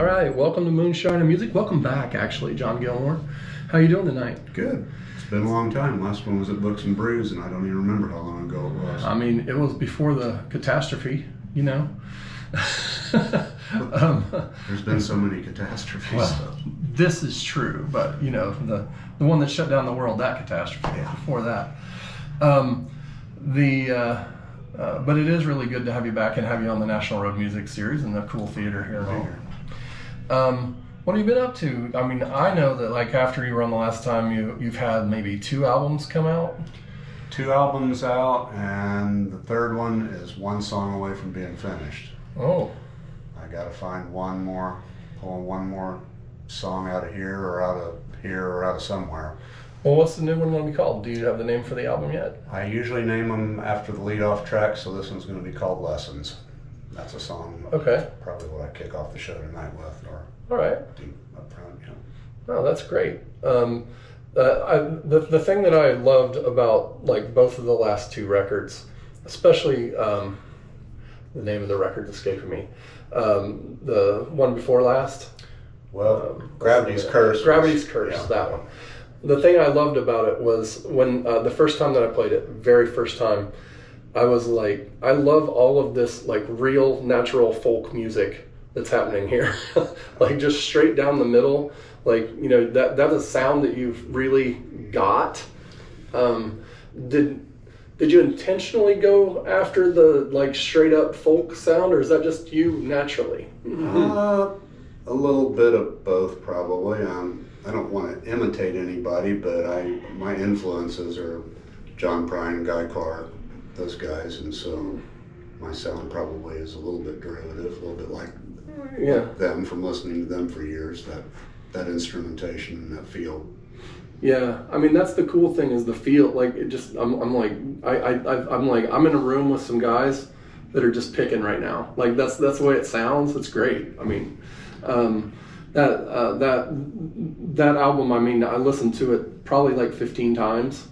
All right, welcome to Moonshine and Music. Welcome back, actually, John Gilmore. How you doing tonight? Good. It's been a long time. Last one was at Books and Brews, and I don't even remember how long ago it was. I mean, it was before the catastrophe, you know. There's been so many catastrophes. Well, this is true, but you know, the one that shut down the world, that catastrophe. Yeah. Before that, but it is really good to have you back and have you on the National Road Music Series and the cool theater here. What have you been up to? I mean, I know that like after you were on the last time, you've had maybe 2 albums come out. 2 albums out, and the third one is 1 song away from being finished. Oh. I got to find pull one more song out of here or out of somewhere. Well, what's the new one going to be called? Do you have the name for the album yet? I usually name them after the lead-off track, so this one's going to be called Lessons. That's a song. Okay. Probably what I kick off the show tonight with, or all right. do up front. Yeah. Oh, that's great. The thing that I loved about like both of the last 2 records, especially the name of the record escaping me, the one before last. Well, Gravity's Curse. Gravity's Curse, yeah. That one. The thing I loved about it was when the first time that I played it, very first time, I was like, I love all of this like real natural folk music that's happening here. Like just straight down the middle. Like, you know, that's a sound that you've really got. Did you intentionally go after the like straight up folk sound, or is that just you naturally? A little bit of both, probably. I don't want to imitate anybody, but my influences are John Prine, Guy Clark, those guys, and so my sound probably is a little bit derivative, a little bit like them from listening to them for years. That instrumentation and that feel. Yeah, I mean that's the cool thing is the feel. Like it just, I'm like I'm in a room with some guys that are just picking right now. Like that's the way it sounds. It's great. I mean, that album. I mean, I listened to it probably like 15 times.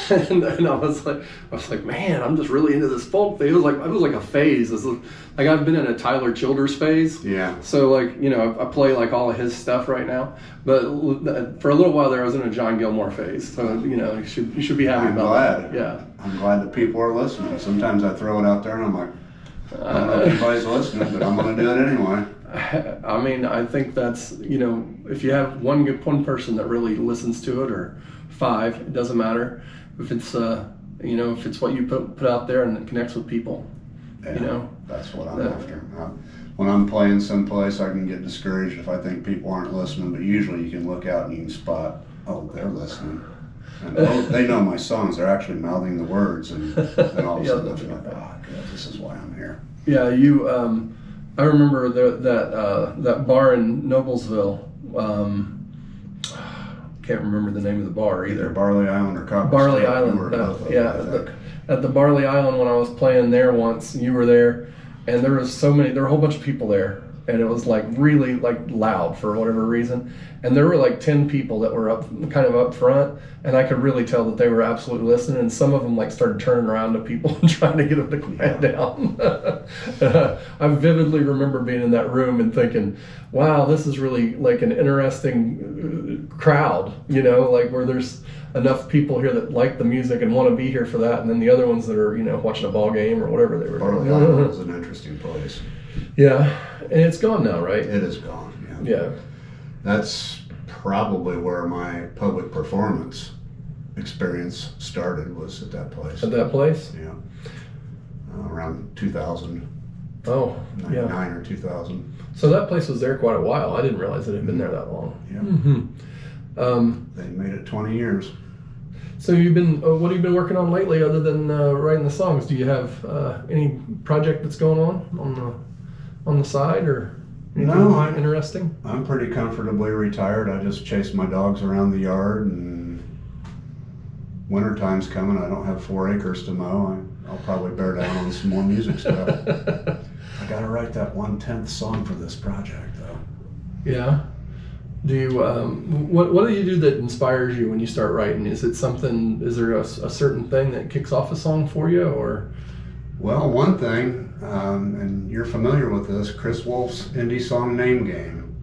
And I was like, man, I'm just really into this folk thing. It was like a phase. Like I've been in a Tyler Childers phase. Yeah. So like, you know, I play like all of his stuff right now. But for a little while there, I was in a John Gilmore phase. So you know, you should be happy about that. Yeah. I'm glad that people are listening. Sometimes I throw it out there and I'm like, I don't know if anybody's listening, but I'm going to do it anyway. I mean, I think that's, you know, if you have one person that really listens to it, or 5, it doesn't matter if it's you know, if it's what you put out there and it connects with people. Yeah, you know, that's what I'm after. When I'm playing someplace, I can get discouraged if I think people aren't listening, but usually you can look out and you can spot, oh, they're listening. And they know my songs. They're actually mouthing the words, and all of a sudden they're like, oh, good, this is why I'm here. Yeah, you. I remember that bar in Noblesville. Can't remember the name of the bar either. Barley Island or Copper Barley State. Island. At the Barley Island when I was playing there once, you were there, and there were a whole bunch of people there, and it was like really like loud for whatever reason, and there were like 10 people that were kind of up front, and I could really tell that they were absolutely listening, and some of them like started turning around to people and trying to get them to quiet down. I vividly remember being in that room and thinking, wow, this is really like an interesting crowd, you know, like where there's enough people here that like the music and want to be here for that, and then the other ones that are, you know, watching a ball game or whatever they were doing. Barley Island is an interesting place. Yeah, and it's gone now, right? It is gone, yeah. Yeah. That's probably where my public performance experience started, was at that place. At that place? Yeah. Around 2000. Oh, 99 or 2000. So that place was there quite a while. I didn't realize it had been there that long. Yeah. Mm-hmm. They made it 20 years. So you've been, what have you been working on lately other than writing the songs? Do you have any project that's going on the side, or anything interesting? I'm pretty comfortably retired. I just chase my dogs around the yard, and wintertime's coming. I don't have 4 acres to mow. I'll probably bear down on some more music stuff. I got to write that 1/10 song for this project, though. Yeah. Do you what do you do that inspires you when you start writing? Is it something? Is there a certain thing that kicks off a song for you, or Well, one thing, and you're familiar with this, Chris Wolf's indie song name game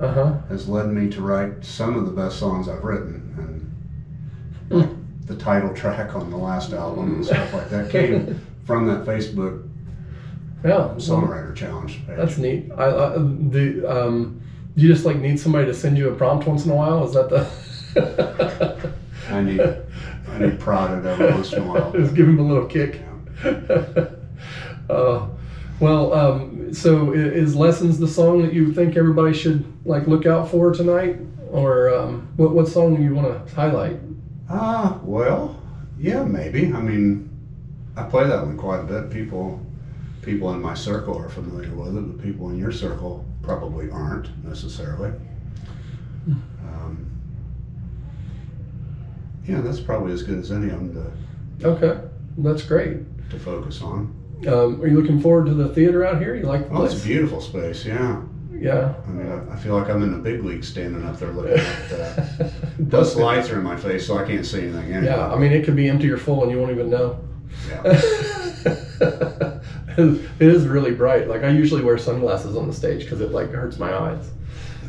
has led me to write some of the best songs I've written. And the title track on the last album and stuff like that came from that Facebook songwriter challenge page. That's neat. You just like need somebody to send you a prompt once in a while? Is that the... I need prodded every once in a while. Just give him a little kick. Yeah. So is Lessons the song that you think everybody should like look out for tonight? Or what song do you want to highlight? Well, yeah, maybe. I mean, I play that one quite a bit. People in my circle are familiar with it, but people in your circle probably aren't necessarily. Yeah, that's probably as good as any of them Okay, that's great. to focus on. Are you looking forward to the theater out here? You like the place? It's a beautiful space, yeah. Yeah. I mean, I feel like I'm in the big leagues standing up there looking at that. Those lights are in my face, so I can't see anything anyway. Yeah, I mean, it could be empty or full and you won't even know. Yeah. It is really bright. Like, I usually wear sunglasses on the stage because it like hurts my eyes.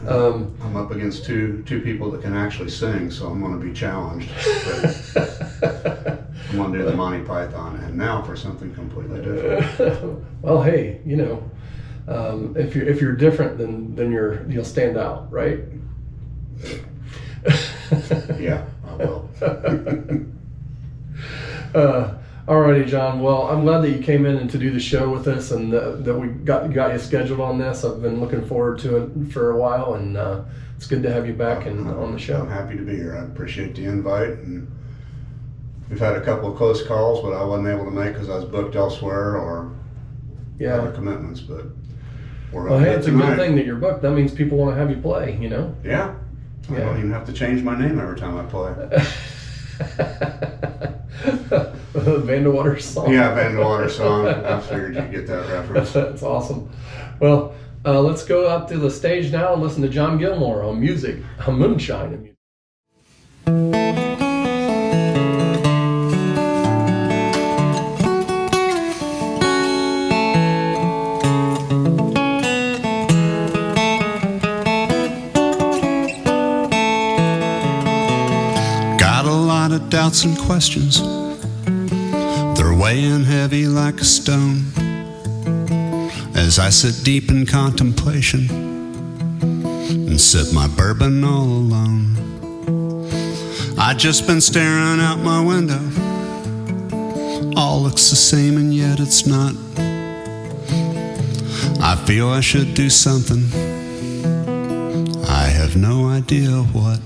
I'm up against two people that can actually sing, so I'm going to be challenged. I'm going to do the Monty Python, and now for something completely different. Well, hey, you know, if you're different, then you'll stand out, right? Yeah, I will. Alrighty, John. Well, I'm glad that you came in and to do the show with us, and that we got you scheduled on this. I've been looking forward to it for a while, and it's good to have you back on the show. I'm happy to be here. I appreciate the invite, and we've had a couple of close calls, but I wasn't able to make because I was booked elsewhere or other commitments. But well, hey, it's a good thing that you're booked. That means people want to have you play. You know? Yeah. I don't even have to change my name every time I play. Vandewater song. Yeah, Vandewater song. I figured you'd get that reference. That's awesome. Well, let's go up to the stage now and listen to John Gilmore on music, on Moonshine and music. Doubts and questions, they're weighing heavy like a stone as I sit deep in contemplation and sip my bourbon all alone. I just been staring out my window, all looks the same and yet it's not. I feel I should do something, I have no idea what.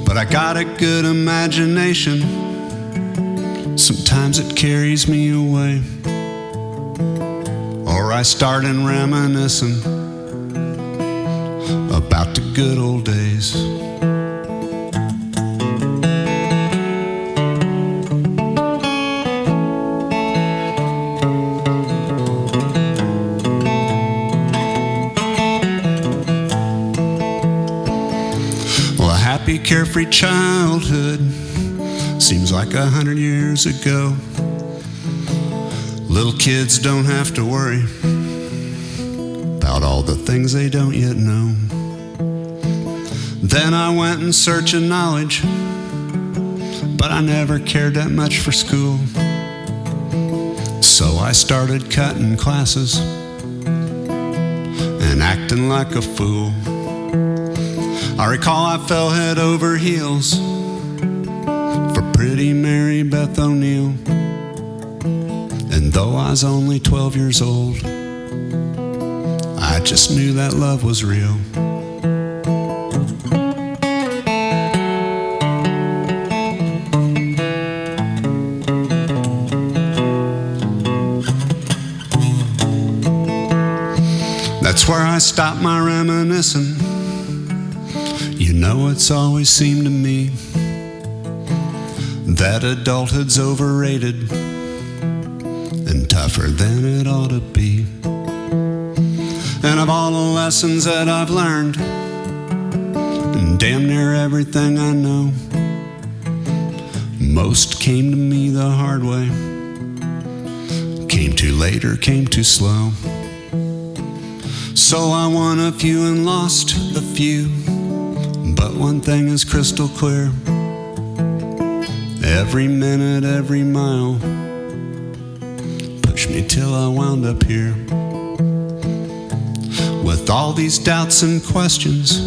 But I got a good imagination, sometimes it carries me away. Or I start in reminiscing about the good old days. Carefree childhood seems like 100 years ago. Little kids don't have to worry about all the things they don't yet know. Then I went in search of knowledge, but I never cared that much for school. So I started cutting classes and acting like a fool. I recall I fell head over heels for pretty Mary Beth O'Neill. And though I was only 12 years old, I just knew that love was real. That's where I stopped my reminiscing. You know, it's always seemed to me that adulthood's overrated and tougher than it ought to be. And of all the lessons that I've learned, and damn near everything I know, most came to me the hard way. came too late or came too slow. So I won a few and lost a few, but one thing is crystal clear. Every minute, every mile pushed me till I wound up here. With all these doubts and questions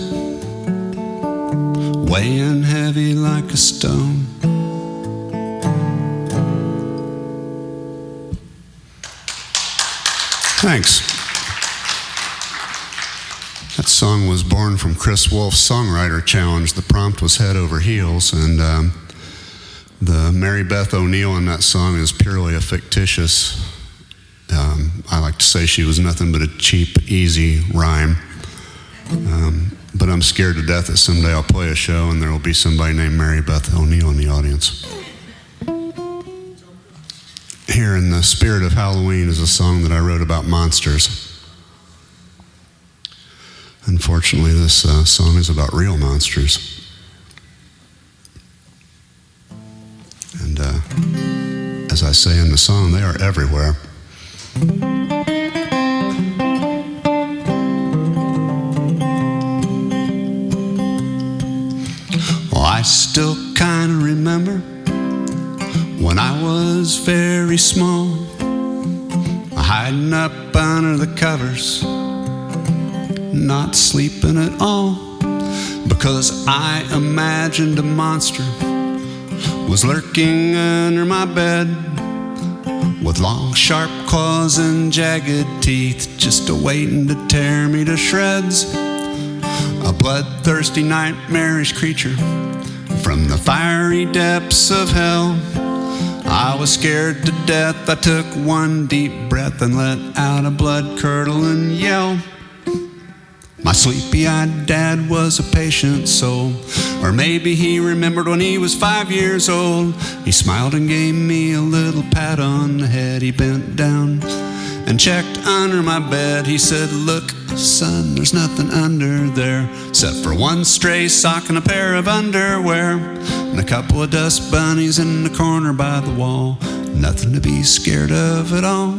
weighing heavy like a stone. Thanks. That song was born from Chris Wolf's Songwriter Challenge. The prompt was Head Over Heels, and the Mary Beth O'Neill in that song is purely a fictitious. I like to say she was nothing but a cheap, easy rhyme. But I'm scared to death that someday I'll play a show and there will be somebody named Mary Beth O'Neill in the audience. Here in the Spirit of Halloween is a song that I wrote about monsters. Unfortunately, this song is about real monsters. And as I say in the song, they are everywhere. Well, I still kind of remember when I was very small, hiding up under the covers, not sleeping at all, because I imagined a monster was lurking under my bed with long sharp claws and jagged teeth, just a-waiting to tear me to shreds. A bloodthirsty, nightmarish creature from the fiery depths of hell. I was scared to death. I took one deep breath and let out a blood-curdling yell. My sleepy-eyed dad was a patient soul, or maybe he remembered when he was 5 years old. He smiled and gave me a little pat on the head. He bent down and checked under my bed. He said, "Look, son, there's nothing under there except for one stray sock and a pair of underwear and a couple of dust bunnies in the corner by the wall. Nothing to be scared of at all."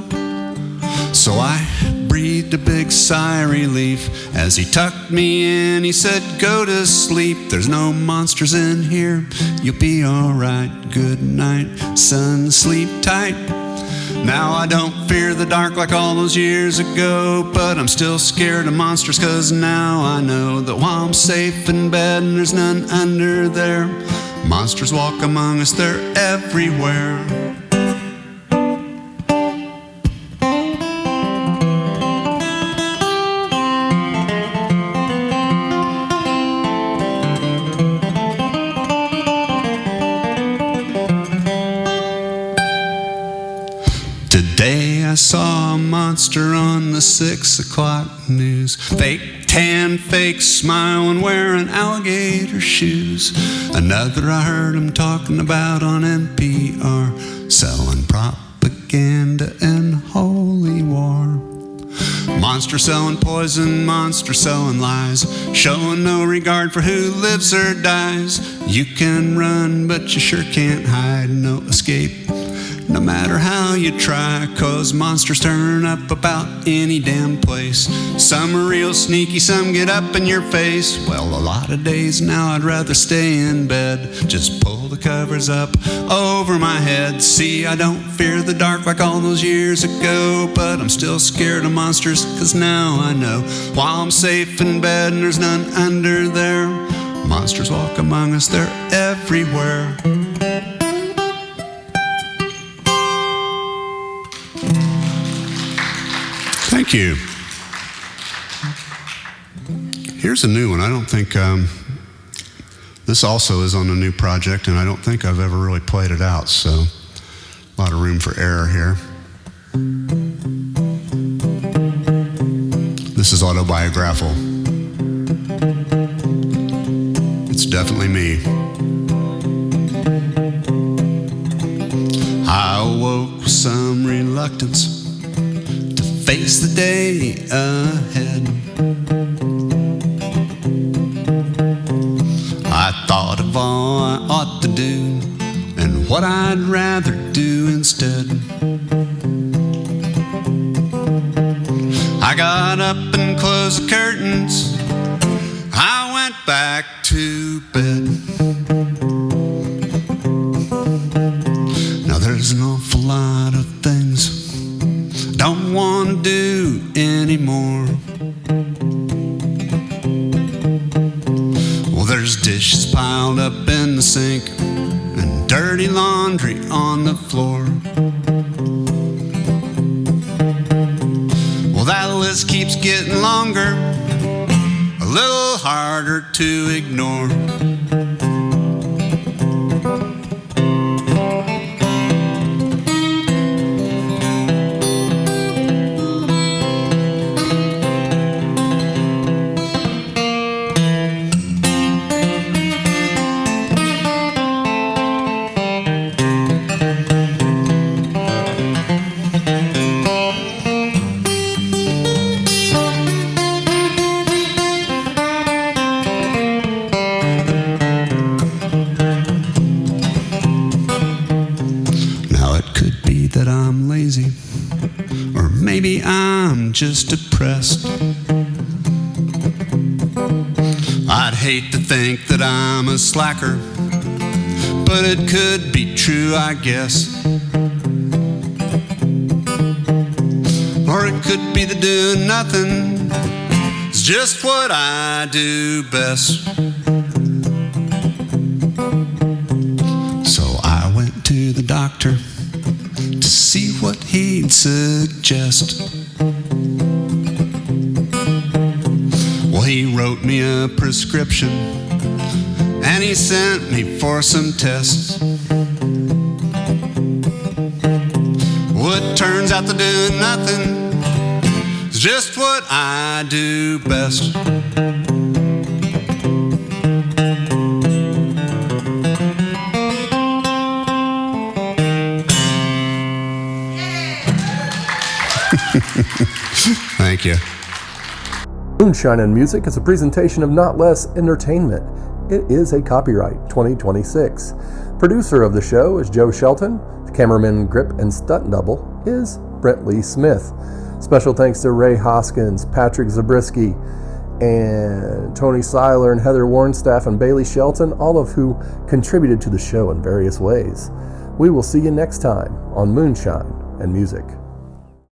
So I breathed a big sigh of relief as he tucked me in. He said, "Go to sleep, there's no monsters in here. You'll be alright. Good night, son, sleep tight." Now I don't fear the dark like all those years ago, but I'm still scared of monsters, 'cause now I know that while I'm safe in bed and there's none under there, monsters walk among us, they're everywhere. Today I saw a monster on the 6 o'clock news. Fake tan, fake smile, and wearing alligator shoes. Another I heard him talking about on NPR, selling propaganda and holy war. Monster selling poison, monster selling lies, showing no regard for who lives or dies. You can run, but you sure can't hide, no escape, no matter how you try, 'cause monsters turn up about any damn place. Some are real sneaky, some get up in your face. Well, a lot of days now I'd rather stay in bed, just pull the covers up over my head. See, I don't fear the dark like all those years ago, but I'm still scared of monsters, 'cause now I know while I'm safe in bed and there's none under there, monsters walk among us, they're everywhere. Thank you. Here's a new one. I don't think, this also is on a new project, and I don't think I've ever really played it out, so a lot of room for error here. This is autobiographical. It's definitely me. I awoke with some reluctance face the day ahead. I thought of all I ought to do and what I'd rather do instead. I got up and closed the curtains. I went back to bed. Now there's an awful lot of things I don't want to do anymore. Well, there's dishes piled up in the sink and dirty laundry on the floor. Well, that list keeps getting longer, a little harder to ignore. Maybe I'm just depressed. I'd hate to think that I'm a slacker, but it could be true, I guess. Or it could be the doing nothing. It's just what I do best. So I went to the doctor to see what he'd suggest. Well, he wrote me a prescription and he sent me for some tests. Well, it turns out to do nothing is just what I do best. Thank you. Moonshine and Music is a presentation of Notlehs Entertainment. It is a copyright 2026. Producer of the show is Joe Shelton. The cameraman, grip, and stunt double is Brent Lee Smith. Special thanks to Ray Hoskins, Patrick Zabriskie, and Tony Seiler and Heather Warnstaff and Bailey Shelton, all of who contributed to the show in various ways. We will see you next time on Moonshine and Music.